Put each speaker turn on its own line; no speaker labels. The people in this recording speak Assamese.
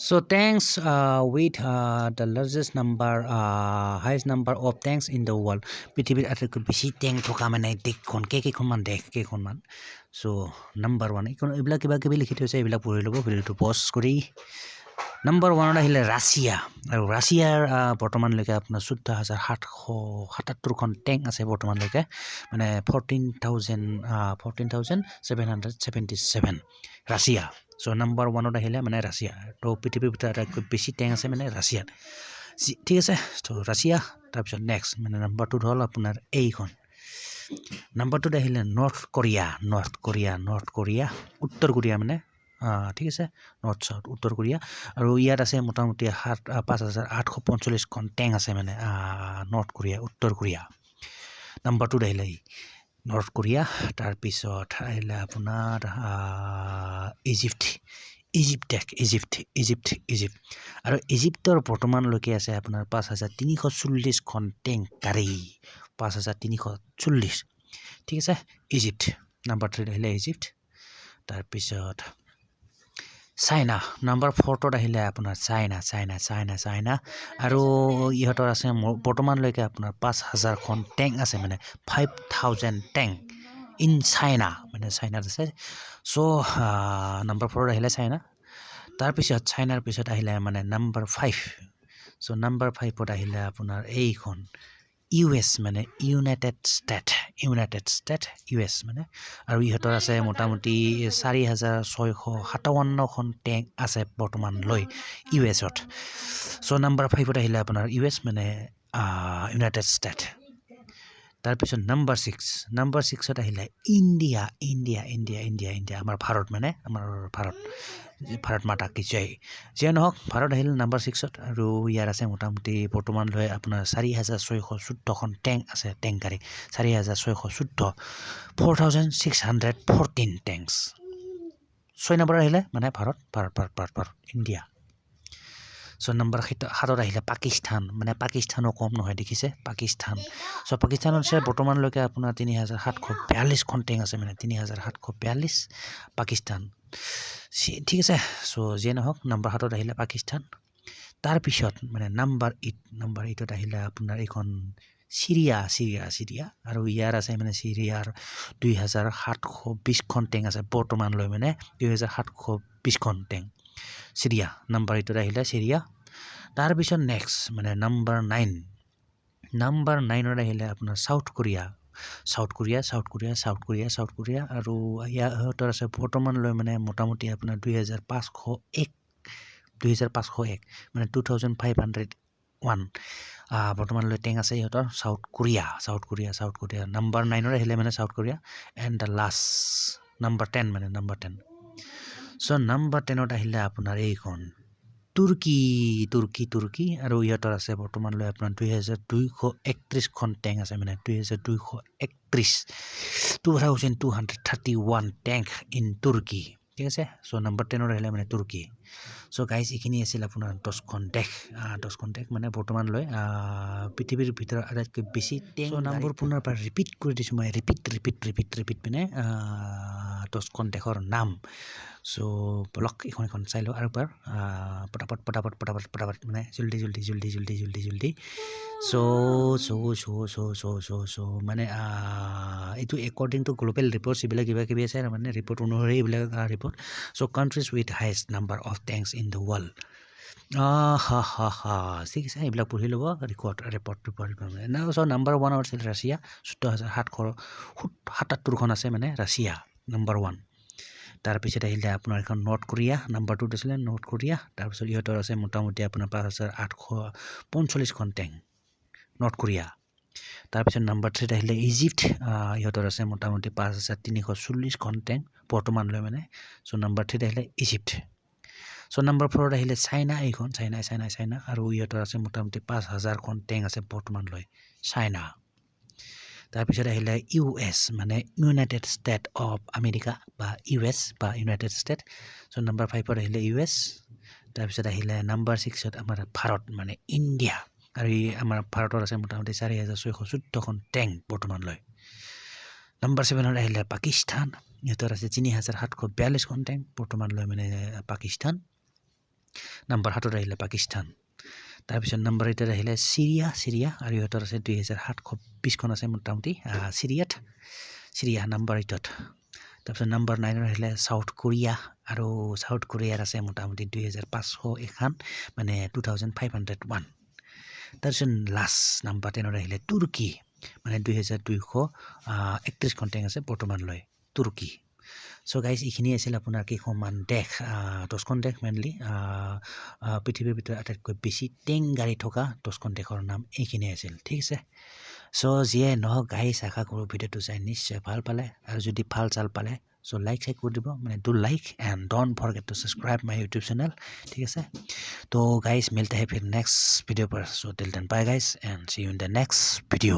So tanks with the largest number, highest number of tanks in the world. পৃথিৱীৰ আটাইতকৈ বেছি টেংক থকা মানে দেশখন কেইখনমান দেশ কেইখনমান so number 1 এইবিলাক কিবা কিবি লিখি থৈছে এইবিলাক পঢ়ি ল'ব ভিডিঅ'টো পজ কৰি number 1 আহিলে ৰাছিয়া আৰু ৰাছিয়াৰ বৰ্তমানলৈকে আপোনাৰ 14777খন টেংক আছে বৰ্তমানলৈকে মানে 14777 ৰাছিয়া so number 1 আহিলে মানে ৰাছিয়া তো পৃথিৱীৰ ভিতৰত আটাইতকৈ বেছি টেংক আছে মানে ৰাছিয়াত ঠিক আছে তো ৰাছিয়া তাৰপিছত নেক্সট মানে number 2 হ'ল আপোনাৰ এইখন number 2 আহিলে নৰ্থ কোৰিয়া উত্তৰ কোৰিয়া মানে ঠিক আছে নৰ্থ সাউথ উত্তৰ কোৰিয়া আৰু ইয়াত আছে মোটামুটি 5845খন টেংক আছে মানে নৰ্থ কোৰিয়া উত্তৰ কোৰিয়া নাম্বাৰ 2 আহিলে নৰ্থ কোৰিয়া তাৰ পিছত আহিলে আপোনাৰ ইজিপ্ট আৰু ইজিপ্তৰ বৰ্তমানলৈকে আছে আপোনাৰ 5340খন টেংক গাড়ী 5340 ঠিক আছে ইজিপ্ট নাম্বাৰ 3 আহিলে ইজিপ্ট তাৰ পিছত চাইনা নাম্বাৰ 4 আহিলে আপোনাৰ চাইনা আৰু ইহঁতৰ আছে বৰ্তমানলৈকে আপোনাৰ 5000খন টেংক আছে মানে 5000 টেংক ইন চাইনা মানে চাইনাত আছে সো নাম্বাৰ 4 আহিলে চাইনা তাৰ পিছত চাইনাৰ পিছত আহিলে মানে নাম্বাৰ 5 সো নাম্বাৰ 5ত আহিলে আপোনাৰ এইখন ইউএছ মানে ইউনাইটেড ষ্টেট ইউএছ মানে আৰু ইহঁতৰ আছে মোটামুটি 4657খন টেংক আছে বৰ্তমানলৈ ইউএছত সো নাম্বাৰ 5ত আহিলে আপোনাৰ ইউএছ মানে ইউনাইটেড ষ্টেট তাৰপিছত নাম্বাৰ 6ত আহিলে ইণ্ডিয়া আমাৰ ভাৰত মানে আমাৰ ভাৰত মাতা কি জয় যিয়ে নহওক ভাৰত আহিলে নাম্বাৰ 6ত আৰু ইয়াৰ আছে মোটামুটি বৰ্তমানলৈ আপোনাৰ 4614খন টেংক আছে টেংক গাড়ী 4614 টেংকস 6 নম্বৰ আহিলে মানে ভাৰত ইণ্ডিয়া সো নাম্বাৰ 7ত আহিলে পাকিস্তান মানে পাকিস্তানো কম নহয় দেখিছে পাকিস্তান সো পাকিস্তানত আছে বৰ্তমানলৈকে আপোনাৰ 3742খন টেংক আছে মানে 3742 পাকিস্তান ঠিক আছে সো যিয়ে নহওক নাম্বাৰ 7ত আহিলে পাকিস্তান তাৰ পিছত মানে নাম্বাৰ 8ত আহিলে আপোনাৰ এইখন সিৰিয়া আৰু ইয়াৰ আছে মানে সিৰিয়াৰ 2720খন টেংক আছে বৰ্তমানলৈ মানে 2720খন টেংক সিৰিয়া নাম্বাৰ 8ত আহিলে সিৰিয়া তাৰ পিছত নেক্সট মানে নাম্বাৰ 9ত আহিলে আপোনাৰ সাউথ কোৰিয়া আৰু ইয়াৰ আছে বৰ্তমানলৈ মানে মোটামুটি আপোনাৰ 2501 মানে 2501 বৰ্তমানলৈ টেংক আছে ইহঁতৰ সাউথ কোৰিয়া নাম্বাৰ 9ত আহিলে মানে South Korea and the last number 10 so number 10ত আহিলে আপোনাৰ এইখন তুৰ্কী আৰু ইহঁতৰ আছে বৰ্তমানলৈ আপোনাৰ 2231খন টেংক আছে মানে 2231 টেংক ইন তুৰ্কী ঠিক আছে সো নাম্বাৰ 10ত আহিলে মানে তুৰ্কী সো গাইজ এইখিনি আছিল আপোনাৰ 10খন দেশ মানে বৰ্তমানলৈ পৃথিৱীৰ ভিতৰত আটাইতকৈ বেছি টেংক নাম্বাৰ পুনৰ পৰা ৰিপিট কৰি দিছোঁ মই ৰিপিট মানে 10খন দেশৰ নাম সো ব্লক এখন চাই লওঁ আৰু এবাৰ পটাপট মানে জলদি সো মানে এইটো একৰ্ডিং টু গ্লোবেল ৰিপৰ্টছ এইবিলাক কিবা কিবি আছে মানে ৰিপৰ্ট অনুসৰি এইবিলাক report so countries with highest number of tanks in the world ঠিক আছে এইবিলাক পঢ়ি ল'ব ৰিপৰ্ট সো নাম্বাৰ 1 আছিল ৰাছিয়া 14777খন আছে মানে ৰাছিয়া নাম্বাৰ 1 তাৰপিছত আহিলে আপোনাৰ এখন নৰ্থ কোৰিয়া নাম্বাৰ 2 আছিলে নৰ্থ কোৰিয়া তাৰপিছত ইহঁতৰ আছে মোটামুটি আপোনাৰ 5845খন টেংক নৰ্থ কোৰিয়া তাৰপিছত নাম্বাৰ 3 আহিলে ইজিপ্ট ইহঁতৰ আছে মোটামুটি 5340খন টেংক বৰ্তমানলৈ মানে সো নাম্বাৰ 3 আহিলে ইজিপ্ট সো নাম্বাৰ 4 আহিলে চাইনা এইখন চাইনা আৰু ইহঁতৰ আছে মোটামুটি 5000খন টেংক আছে বৰ্তমানলৈ চাইনা তাৰপিছত আহিলে ইউএছ মানে ইউনাইটেড ষ্টেট অফ আমেৰিকা বা ইউএছ বা ইউনাইটেড ষ্টেট সো নাম্বাৰ 5ত আহিলে ইউএছ তাৰপিছত আহিলে নাম্বাৰ 6ত আমাৰ ভাৰত মানে ইণ্ডিয়া আৰু আমাৰ ভাৰতৰ আছে মোটামুটি 4614খন টেংক বৰ্তমানলৈ নাম্বাৰ 7ত আহিলে পাকিস্তান ইহঁতৰ আছে 3742খন টেংক বৰ্তমানলৈ মানে পাকিস্তান নম্বৰ 7ত আহিলে পাকিস্তান তাৰপিছত নম্বৰ 8ত আহিলে সিৰিয়া আৰু ইহঁতৰ আছে 2720খন আছে মোটামুটি সিৰিয়া নম্বৰ 8ত তাৰপিছত নম্বৰ 9ত আহিলে সাউথ কোৰিয়া আৰু সাউথ কোৰিয়াৰ আছে মোটামুটি 2501 মানে 2501 তাৰপিছত লাষ্ট নম্বৰ 10ত আহিলে তুৰ্কী মানে 2231খন টেং আছে বৰ্তমানলৈ তুৰ্কী সো গাইজ এইখিনি আছিল আপোনাৰ কেইখনমান দেশ 10খন দেশ মেইনলি পৃথিৱীৰ ভিতৰত আটাইতকৈ বেছি টেং গাড়ী থকা 10খন দেশৰ নাম এইখিনি আছিল ঠিক আছে সো যিয়ে নহওক গাইজ আশা কৰোঁ ভিডিঅ'টো চাই নিশ্চয় ভাল পালে আৰু যদি ভাল চাল পালে সো লাইক কৰি দিব মানে do like and don't forget to subscribe my YouTube channel ঠিক আছে তো গাইজ মিলতে हैं फिर नेक्स्ट वीडियो पर so till then bye guys and see you in the next video